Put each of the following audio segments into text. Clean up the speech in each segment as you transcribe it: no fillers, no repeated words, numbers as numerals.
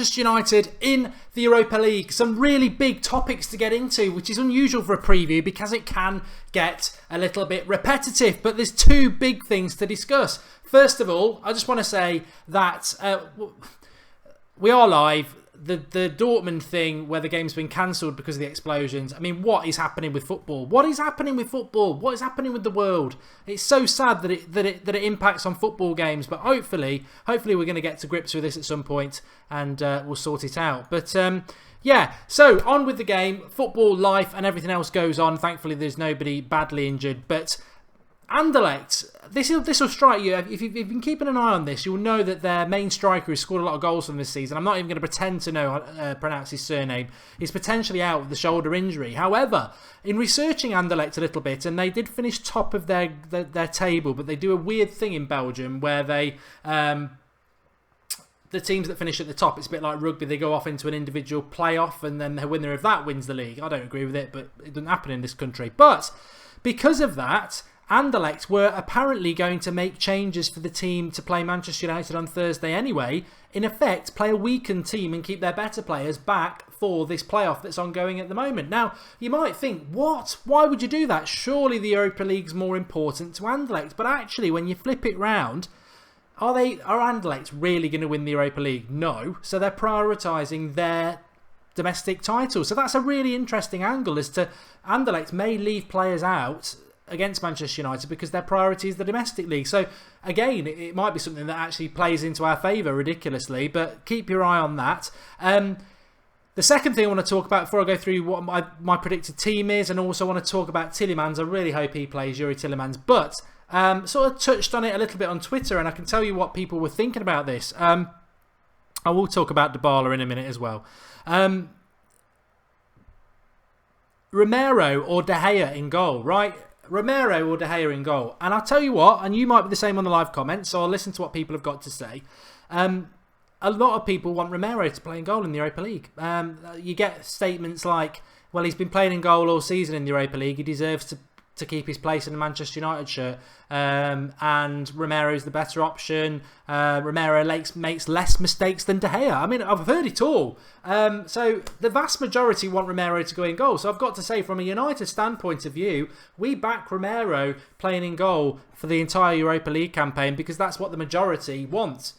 Manchester United in the Europa League. Some really big topics to get into, which is unusual for a preview because it can get a little bit repetitive. But there's two big things to discuss. First of all, I just want to say that we are live. The Dortmund thing where the game's been cancelled because of the explosions. I mean, what is happening with football? What is happening with football? What is happening with the world? It's so sad that it impacts on football games. But hopefully we're going to get to grips with this at some point and we'll sort it out. But yeah, so on with the game. Football, life, and everything else goes on. Thankfully, there's nobody badly injured. But Anderlecht, this will strike you. If you've been keeping an eye on this, you'll know that their main striker has scored a lot of goals from this season. I'm not even going to pretend to pronounce his surname. He's potentially out with the shoulder injury. However, in researching Anderlecht a little bit, and they did finish top of their table, but they do a weird thing in Belgium where they the teams that finish at the top, it's a bit like rugby. They go off into an individual playoff, and then the winner of that wins the league. I don't agree with it, but it doesn't happen in this country. But because of that, Anderlecht were apparently going to make changes for the team to play Manchester United on Thursday anyway. In effect, play a weakened team and keep their better players back for this playoff that's ongoing at the moment. Now, you might think, what? Why would you do that? Surely the Europa League's more important to Anderlecht. But actually, when you flip it round, are Anderlecht really going to win the Europa League? No. So they're prioritising their domestic title. So that's a really interesting angle as to Anderlecht may leave players out against Manchester United because their priority is the domestic league. So again, it might be something that actually plays into our favour ridiculously, but keep your eye on that. The second thing I want to talk about before I go through what my predicted team is, and also want to talk about Tielemans. I really hope he plays, Yuri Tielemans, but sort of touched on it a little bit on Twitter, and I can tell you what people were thinking about this. I will talk about Dybala in a minute as well. Romero or De Gea in goal, right? Romero or De Gea in goal. And I'll tell you what, and you might be the same on the live comments, so I'll listen to what people have got to say. A lot of people want Romero to play in goal in the Europa League. You get statements like, well, he's been playing in goal all season in the Europa League. He deserves to keep his place in the Manchester United shirt. And Romero is the better option. Romero makes less mistakes than De Gea. I mean, I've heard it all. So the vast majority want Romero to go in goal. So I've got to say, from a United standpoint of view, we back Romero playing in goal for the entire Europa League campaign because that's what the majority want.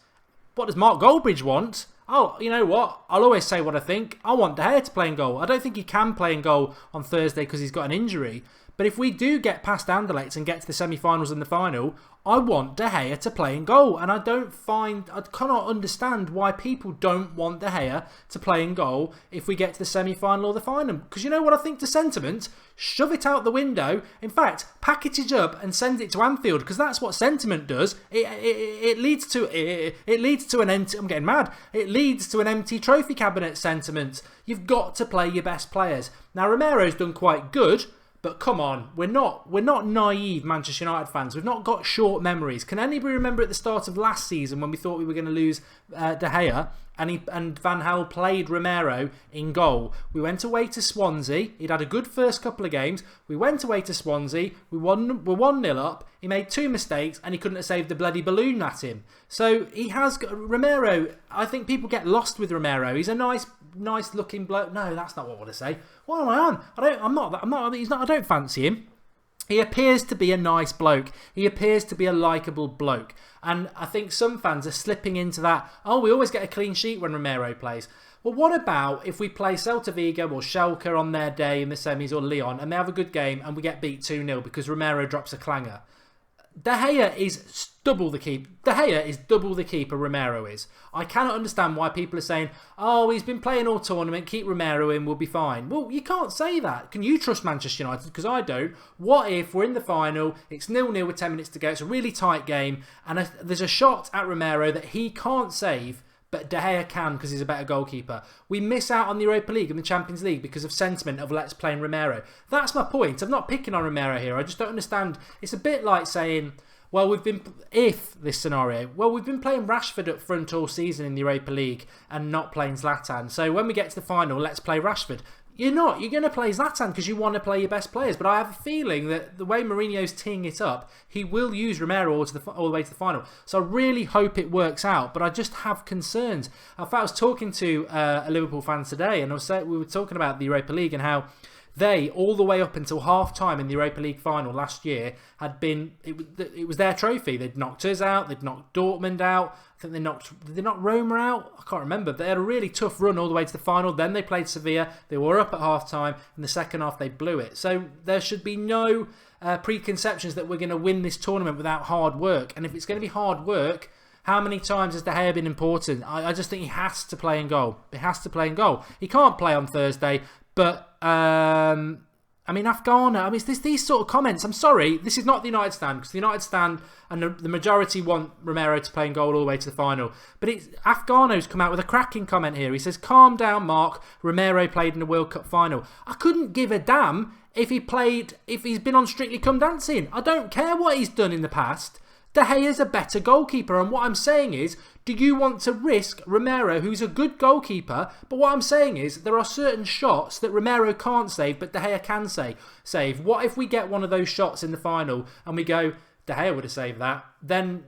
What does Mark Goldbridge want? Oh, you know what? I'll always say what I think. I want De Gea to play in goal. I don't think he can play in goal on Thursday because he's got an injury. But if we do get past Anderlecht and get to the semi-finals and the final, I want De Gea to play in goal. And I cannot understand why people don't want De Gea to play in goal if we get to the semi-final or the final. Because you know what I think to sentiment? Shove it out the window. In fact, package it up and send it to Anfield, because that's what sentiment does. It leads to an empty. I'm getting mad. It leads to an empty trophy cabinet sentiment. You've got to play your best players. Now Romero's done quite good. But come on, we're not naive Manchester United fans. We've not got short memories. Can anybody remember at the start of last season when we thought we were going to lose De Gea and Van Gaal played Romero in goal? We went away to Swansea. He'd had a good first couple of games. We went away to Swansea. We're 1-0 up. He made 2 mistakes and he couldn't have saved the bloody balloon at him. So he has got Romero. I think people get lost with Romero. He's a nice looking bloke. No, that's not what I want to say. What am I on? I don't fancy him. He appears to be a nice bloke. He appears to be a likeable bloke. And I think some fans are slipping into that, oh, we always get a clean sheet when Romero plays. Well, what about if we play Celta Vigo or Schalke on their day in the semis, or Lyon, and they have a good game and we get beat 2-0 because Romero drops a clanger? De Gea is double the keeper. De Gea is double the keeper Romero is. I cannot understand why people are saying, oh, he's been playing all tournament, keep Romero in, we'll be fine. Well, you can't say that. Can you trust Manchester United? Because I don't. What if we're in the final, it's 0-0 with 10 minutes to go, it's a really tight game, and there's a shot at Romero that he can't save, but De Gea can because he's a better goalkeeper. We miss out on the Europa League and the Champions League because of sentiment of let's play in Romero. That's my point. I'm not picking on Romero here. I just don't understand. It's a bit like saying, well, we've been playing Rashford up front all season in the Europa League and not playing Zlatan. So when we get to the final, let's play Rashford. You're not. You're going to play Zlatan because you want to play your best players. But I have a feeling that the way Mourinho's teeing it up, he will use Romero all the way to the final. So I really hope it works out. But I just have concerns. In fact, I was talking to a Liverpool fan today, and we were talking about the Europa League and how they, all the way up until half-time in the Europa League final last year, it was their trophy. They'd knocked us out. They'd knocked Dortmund out. I think did they knock Roma out? I can't remember. They had a really tough run all the way to the final. Then they played Sevilla. They were up at half-time. In the second half, they blew it. So there should be no preconceptions that we're going to win this tournament without hard work. And if it's going to be hard work, how many times has De Gea been important? I just think he has to play in goal. He has to play in goal. He can't play on Thursday, but Afghana, it's these sort of comments. I'm sorry, this is not the United stand, because the United stand and the majority want Romero to play in goal all the way to the final. But Afghano's come out with a cracking comment here. He says, "Calm down, Mark. Romero played in the World Cup final." I couldn't give a damn if he's been on Strictly Come Dancing. I don't care what he's done in the past. De Gea's a better goalkeeper, and what I'm saying is, do you want to risk Romero, who's a good goalkeeper? But what I'm saying is, there are certain shots that Romero can't save, but De Gea can save. What if we get one of those shots in the final, and we go, De Gea would have saved that? Then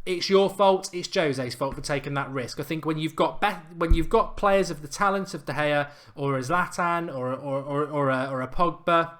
it's your fault. It's Jose's fault for taking that risk. I think when you've got players of the talent of De Gea, or a Zlatan, or a Pogba,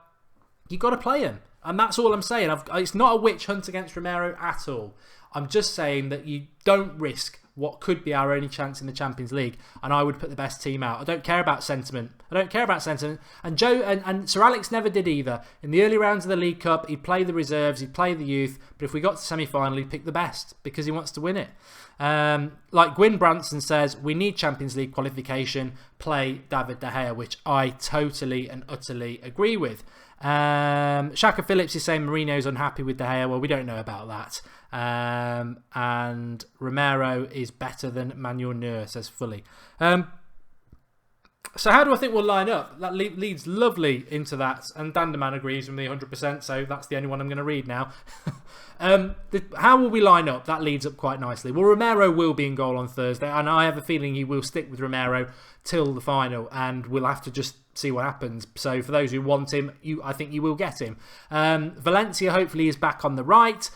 you've got to play him. And that's all I'm saying. It's not a witch hunt against Romero at all. I'm just saying that you don't risk what could be our only chance in the Champions League, and I would put the best team out. I don't care about sentiment. And Sir Alex never did either. In the early rounds of the League Cup, he'd play the reserves, he'd play the youth, but if we got to semi-final, he'd pick the best because he wants to win it. Like Gwyn Branson says, we need Champions League qualification, play David De Gea, which I totally and utterly agree with. Shaka Phillips is saying Mourinho's unhappy with De Gea. Well, we don't know about that. And Romero is better than Manuel Neuer, says Fully. So how do I think we'll line up? That leads lovely into that, and Danderman agrees with me 100%, so that's the only one I'm going to read now. How will we line up? That leads up quite nicely. Well, Romero will be in goal on Thursday, and I have a feeling he will stick with Romero till the final, and we'll have to just see what happens. So for those who want him, I think you will get him. Valencia hopefully is back on the right.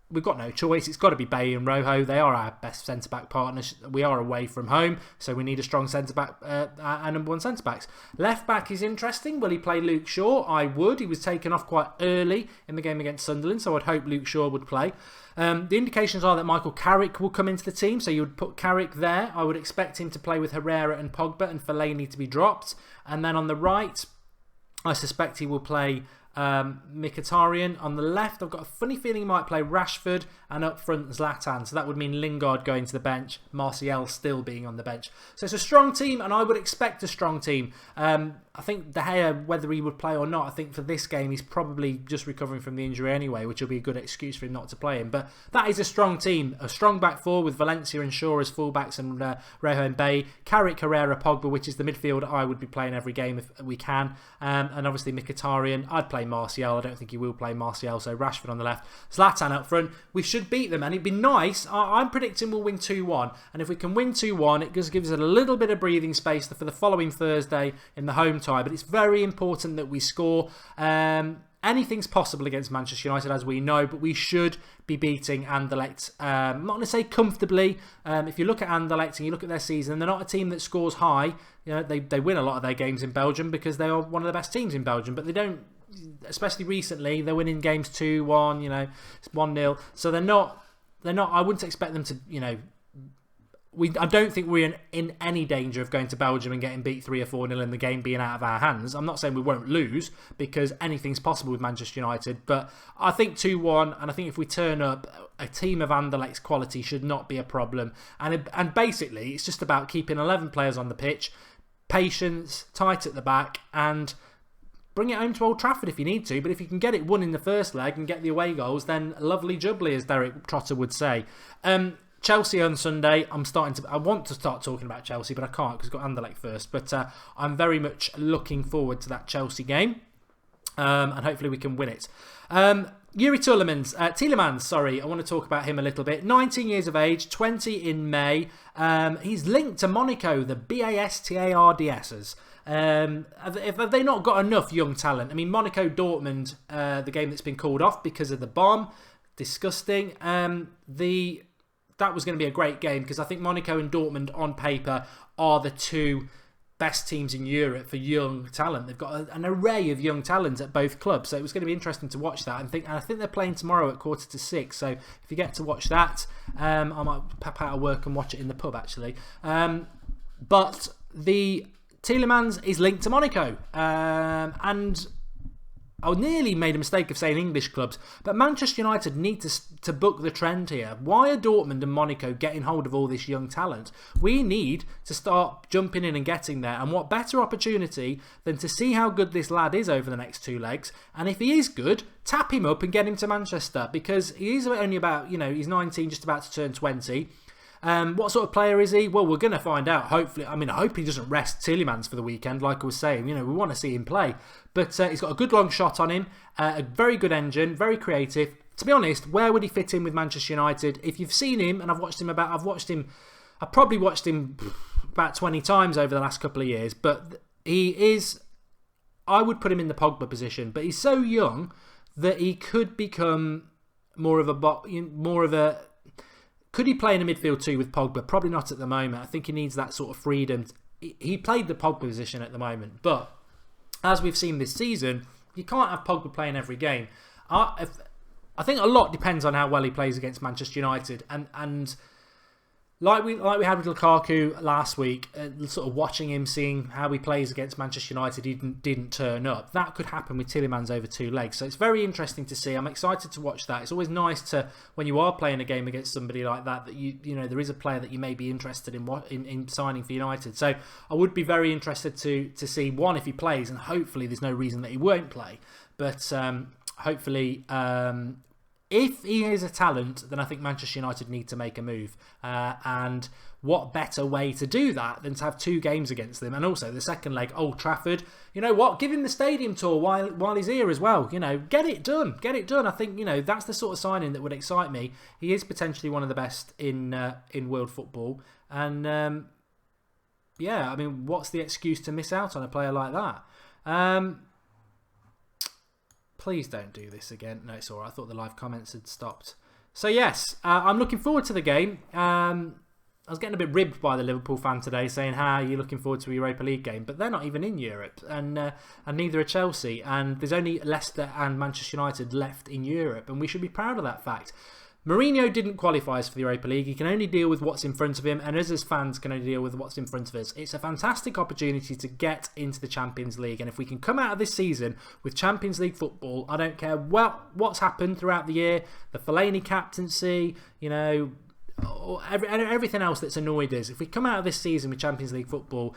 We've got no choice. It's got to be Bay and Rojo. They are our best centre-back partners. We are away from home, so we need a strong centre-back, our number one centre-backs. Left-back is interesting. Will he play Luke Shaw? I would. He was taken off quite early in the game against Sunderland, so I'd hope Luke Shaw would play. The indications are that Michael Carrick will come into the team, so you would put Carrick there. I would expect him to play with Herrera and Pogba, and Fellaini to be dropped. And then on the right, I suspect he will play Mkhitaryan. On the left, I've got a funny feeling he might play Rashford, and up front Zlatan. So that would mean Lingard going to the bench, Martial still being on the bench. So it's a strong team, and I would expect a strong team. I think De Gea, whether he would play or not, I think for this game he's probably just recovering from the injury anyway, which will be a good excuse for him not to play him. But that is a strong team. A strong back four with Valencia and Shaw as fullbacks, and Rojo and Bay. Carrick, Herrera, Pogba, which is the midfield I would be playing every game if we can. And obviously Mkhitaryan. I'd play Martial. I don't think he will play Martial, so Rashford on the left. Zlatan up front. We should beat them, and it'd be nice. I'm predicting we'll win 2-1. And if we can win 2-1, it just gives us a little bit of breathing space for the following Thursday in the home tie. But it's very important that we score. Anything's possible against Manchester United, as we know, but we should be beating Anderlecht. I'm not going to say comfortably. If you look at Anderlecht and you look at their season, they're not a team that scores high. You know, they win a lot of their games in Belgium because they are one of the best teams in Belgium, but they don't, especially recently, they're winning games 2-1, 1-0. So they're not. I wouldn't expect them to, I don't think we're in any danger of going to Belgium and getting beat 3 or 4-0 and the game being out of our hands. I'm not saying we won't lose, because anything's possible with Manchester United, but I think 2-1, and I think if we turn up, a team of Anderlecht's quality should not be a problem. And basically, it's just about keeping 11 players on the pitch, patience, tight at the back, and bring it home to Old Trafford if you need to. But if you can get it won in the first leg and get the away goals, then lovely jubbly, as Derek Trotter would say. Chelsea on Sunday. I want to start talking about Chelsea, but I can't because I've got Anderlecht first. But I'm very much looking forward to that Chelsea game. and hopefully we can win it. Tielemans, sorry, I want to talk about him a little bit. 19 years of age, 20 in May. He's linked to Monaco, the BASTARDSs. Have they not got enough young talent? I mean, Monaco Dortmund, the game that's been called off because of the bomb, disgusting. That was going to be a great game because I think Monaco and Dortmund on paper are the two best teams in Europe for young talent. They've got an array of young talent at both clubs, so it was going to be interesting to watch that. And I think they're playing tomorrow at 5:45. So if you get to watch that, I might pop out of work and watch it in the pub actually. But the Tielemans is linked to Monaco, and I nearly made a mistake of saying English clubs, but Manchester United need to book the trend here. Why are Dortmund and Monaco getting hold of all this young talent? We need to start jumping in and getting there, and what better opportunity than to see how good this lad is over the next 2 legs, and if he is good, tap him up and get him to Manchester, because he's only about, he's 19, just about to turn 20. What sort of player is he? Well, we're going to find out, hopefully. I hope he doesn't rest Tielemans for the weekend, like I was saying. We want to see him play. But he's got a good long shot on him, a very good engine, very creative. To be honest, where would he fit in with Manchester United? If you've seen him, and I've probably watched him about 20 times over the last couple of years, but I would put him in the Pogba position, but he's so young that he could become could he play in a midfield too with Pogba? Probably not at the moment. I think he needs that sort of freedom. He played the Pogba position at the moment, but as we've seen this season, you can't have Pogba playing every game. I think a lot depends on how well he plays against Manchester United, and like we had with Lukaku last week, sort of watching him, seeing how he plays against Manchester United, he didn't turn up. That could happen with Tielemans over 2 legs. So it's very interesting to see. I'm excited to watch that. It's always nice to, when you are playing a game against somebody like that there is a player that you may be interested in signing for United. So I would be very interested to see, one, if he plays, and hopefully there's no reason that he won't play. But hopefully, if he is a talent, then I think Manchester United need to make a move. And what better way to do that than to have 2 games against them? And also the second leg, Old Trafford. You know what? Give him the stadium tour while he's here as well. Get it done. Get it done. I think, that's the sort of signing that would excite me. He is potentially one of the best in world football. And, what's the excuse to miss out on a player like that? Please don't do this again. No, it's alright. I thought the live comments had stopped. So yes, I'm looking forward to the game. I was getting a bit ribbed by the Liverpool fan today, saying, "How are you looking forward to a Europa League game?" But they're not even in Europe, and neither are Chelsea. And there's only Leicester and Manchester United left in Europe, and we should be proud of that fact. Mourinho didn't qualify us for the Europa League. He can only deal with what's in front of him, and us as fans can only deal with what's in front of us. It's a fantastic opportunity to get into the Champions League, and if we can come out of this season with Champions League football, I don't care what's happened throughout the year, the Fellaini captaincy, everything else that's annoyed us. If we come out of this season with Champions League football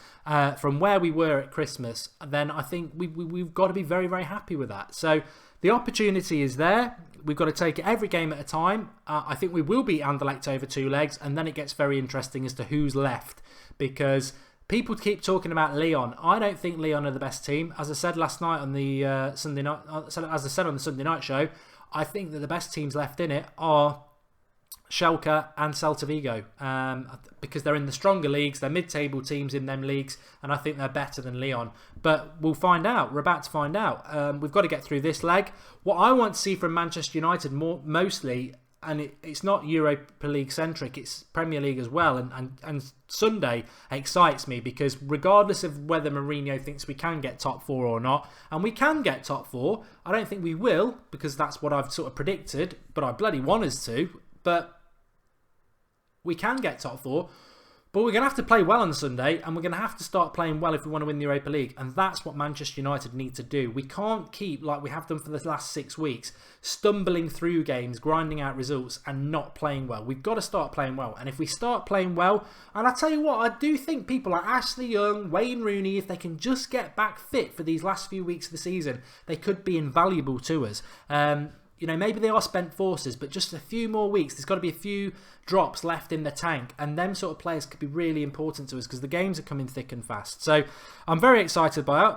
from where we were at Christmas, then I think we've got to be very, very happy with that. So the opportunity is there. We've got to take it every game at a time. I think we will beat Anderlecht over 2 legs, and then it gets very interesting as to who's left, because people keep talking about Lyon. I don't think Lyon are the best team. As I said last night on the Sunday night, as I said on the Sunday night show, I think that the best teams left in it are Schalke and Celta Vigo, because they're in the stronger leagues. They're mid-table teams in them leagues, and I think they're better than Lyon. But we'll find out. We're about to find out. We've got to get through this leg. What I want to see from Manchester United mostly, and it's not Europa League centric, it's Premier League as well, and Sunday excites me, because regardless of whether Mourinho thinks we can get top 4 or not, and we can get top 4, I don't think we will, because that's what I've sort of predicted, but I bloody want us to. But we can get top 4, but we're going to have to play well on Sunday, and we're going to have to start playing well if we want to win the Europa League, and that's what Manchester United need to do. We can't keep, like we have done for the last 6 weeks, stumbling through games, grinding out results, and not playing well. We've got to start playing well, and if we start playing well, and I tell you what, I do think people like Ashley Young, Wayne Rooney, if they can just get back fit for these last few weeks of the season, they could be invaluable to us. Maybe they are spent forces, but just a few more weeks, there's got to be a few drops left in the tank, and them sort of players could be really important to us, because the games are coming thick and fast. So I'm very excited by it.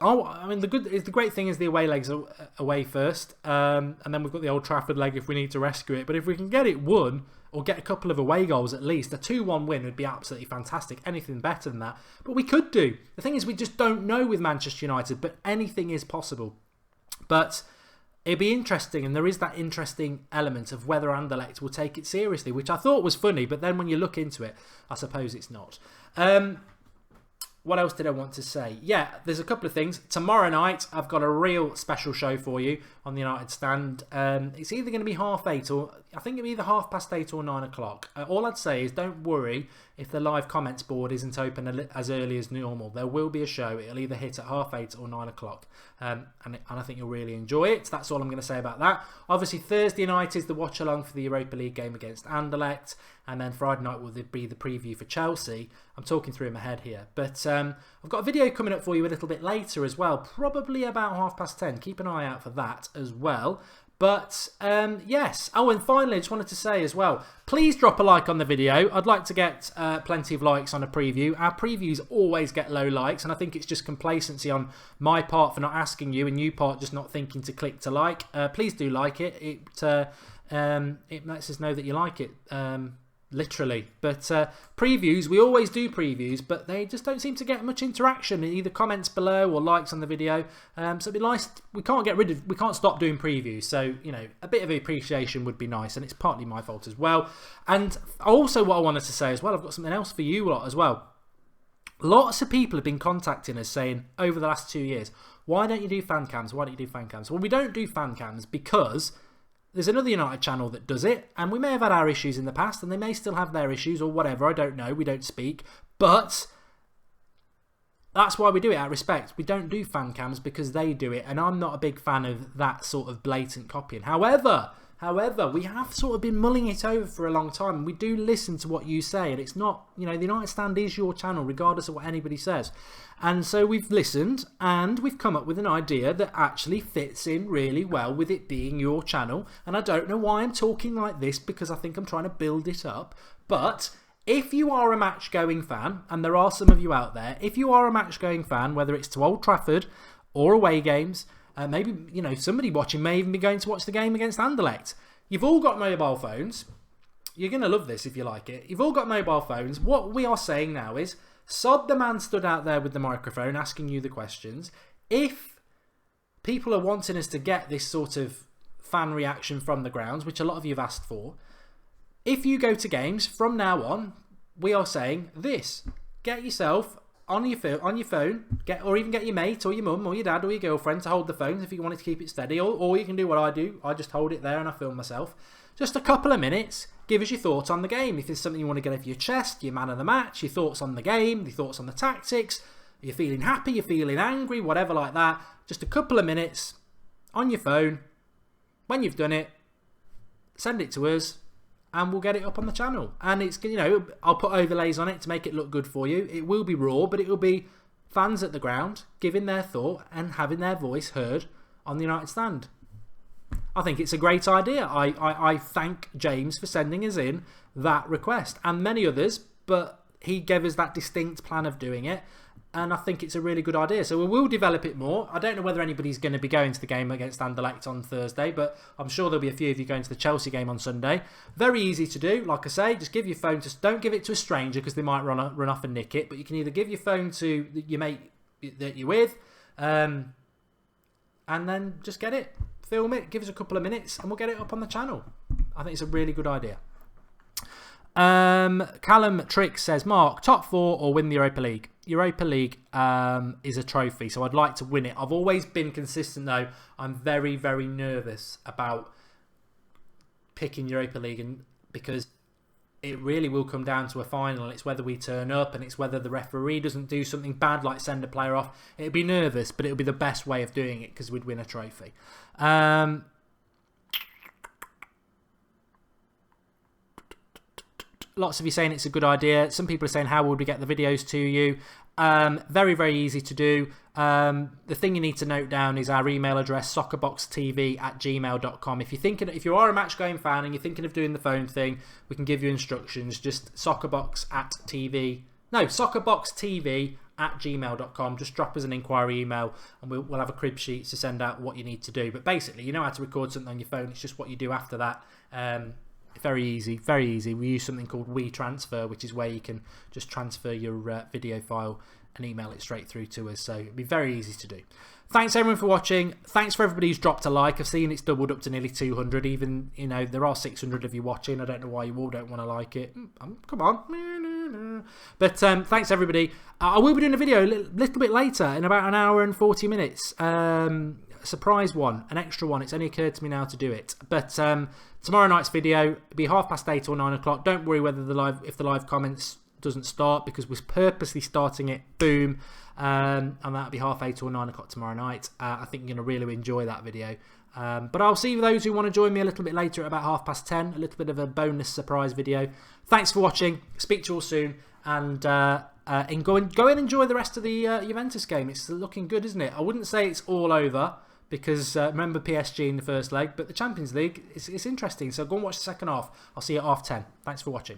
I mean, the great thing is the away legs are away first, and then we've got the Old Trafford leg if we need to rescue it. But if we can get it won, or get a couple of away goals at least, a 2-1 win would be absolutely fantastic. Anything better than that. But we could do. The thing is, we just don't know with Manchester United, but anything is possible. But it'd be interesting, and there is that interesting element of whether Anderlecht will take it seriously, which I thought was funny, but then when you look into it, I suppose it's not. What else did I want to say? Yeah, there's a couple of things. Tomorrow night, I've got a real special show for you on the United Stand. It's either going to be 8:30 or I think it'll be either 8:30 or 9 o'clock. All I'd say is don't worry if the live comments board isn't open as early as normal. There will be a show. It'll either hit at 8:30 or 9 o'clock. And I think you'll really enjoy it. That's all I'm going to say about that. Obviously, Thursday night is the watch along for the Europa League game against Anderlecht. And then Friday night will be the preview for Chelsea. I'm talking through in my head here. But I've got a video coming up for you a little bit later as well. Probably about 10:30. Keep an eye out for that as well. But yes. Oh, and finally, I just wanted to say as well, please drop a like on the video. I'd like to get plenty of likes on a preview. Our previews always get low likes, and I think it's just complacency on my part for not asking you, and you part just not thinking to click to like. Please do like it. It lets us know that you like it. Literally. But previews, we always do previews, but they just don't seem to get much interaction, either comments below or likes on the video. So it'd be nice. We can't stop doing previews, so you know, a bit of appreciation would be nice, and it's partly my fault as well. And also what I wanted to say as well, I've got something else for you lot as well. Lots of people have been contacting us saying over the last 2 years, why don't you do fan cams? Why don't you do fan cams? Well, we don't do fan cams because there's another United channel that does it, and we may have had our issues in the past, and they may still have their issues or whatever. I don't know. We don't speak. But that's why we do it, out of respect. We don't do fan cams because they do it, and I'm not a big fan of that sort of blatant copying. However, we have sort of been mulling it over for a long time, and we do listen to what you say, and it's not, you know, the United Stand is your channel, regardless of what anybody says. And so we've listened, and we've come up with an idea that actually fits in really well with it being your channel. And I don't know why I'm talking like this, because I think I'm trying to build it up. But if you are a match-going fan, and there are some of you out there, if you are a match-going fan, whether it's to Old Trafford or away games, maybe, you know, somebody watching may even be going to watch the game against Anderlecht. You've all got mobile phones. You're going to love this if you like it. You've all got mobile phones. What we are saying now is, sod the man stood out there with the microphone asking you the questions. If people are wanting us to get this sort of fan reaction from the grounds, which a lot of you have asked for, if you go to games from now on, we are saying this. Get yourself on your phone, or even get your mate or your mum or your dad or your girlfriend to hold the phones if you wanted to keep it steady, or you can do what I do. I just hold it there and I film myself. Just a couple of minutes. Give us your thoughts on the game. If there's something you want to get off your chest, your man of the match, your thoughts on the game, your thoughts on the tactics, you're feeling happy, you're feeling angry, whatever like that. Just a couple of minutes on your phone. When you've done it, send it to us, and we'll get it up on the channel. And it's, you know, I'll put overlays on it to make it look good for you. It will be raw, but it will be fans at the ground giving their thought and having their voice heard on the United Stand. I think it's a great idea. I thank James for sending us in that request, and many others, but he gave us that distinct plan of doing it, and I think it's a really good idea. So we will develop it more. I don't know whether anybody's going to be going to the game against Anderlecht on Thursday, but I'm sure there'll be a few of you going to the Chelsea game on Sunday. Very easy to do. Like I say, just give your phone to... Don't give it to a stranger because they might run off and nick it, but you can either give your phone to your mate that you're with, and then just get it. Film it, give us a couple of minutes, and we'll get it up on the channel. I think it's a really good idea. Callum Trick says, Mark, top 4 or win the Europa League? Europa League is a trophy, so I'd like to win it. I've always been consistent, though. I'm very, very nervous about picking Europa League, and because it really will come down to a final. It's whether we turn up, and it's whether the referee doesn't do something bad like send a player off. It'd be nervous, but it'll be the best way of doing it because we'd win a trophy. Lots of you saying it's a good idea. Some people are saying, how would we get the videos to you? Very, very easy to do. The thing you need to note down is our email address, soccerboxtv@gmail.com. If you are a match-going fan and you're thinking of doing the phone thing, we can give you instructions. Just soccerboxtv cribsheets@gmail.com. Just drop us an inquiry email and we'll have a crib sheet to send out what you need to do. But basically, you know how to record something on your phone. It's just what you do after that. Very easy, very easy. We use something called WeTransfer, which is where you can just transfer your video file and email it straight through to us. So it'd be very easy to do. Thanks everyone for watching. Thanks for everybody who's dropped a like. I've seen it's doubled up to nearly 200. Even, you know, there are 600 of you watching. I don't know why you all don't want to like it. Come on. But thanks everybody. I will be doing a video a little bit later, in about an hour and 40 minutes. Surprise one, an extra one. It's only occurred to me now to do it. But tomorrow night's video will be 8:30 or 9 o'clock. Don't worry whether if the live comments doesn't start, because we're purposely starting it. Boom. And that'll be 8:30 or 9 o'clock tomorrow night. I think you're going to really enjoy that video. But I'll see those who want to join me a little bit later at about 10:30. A little bit of a bonus surprise video. Thanks for watching. Speak to you all soon. And go and enjoy the rest of the Juventus game. It's looking good, isn't it? I wouldn't say it's all over, because remember PSG in the first leg. But the Champions League, it's interesting. So go and watch the second half. I'll see you at 10:30. Thanks for watching.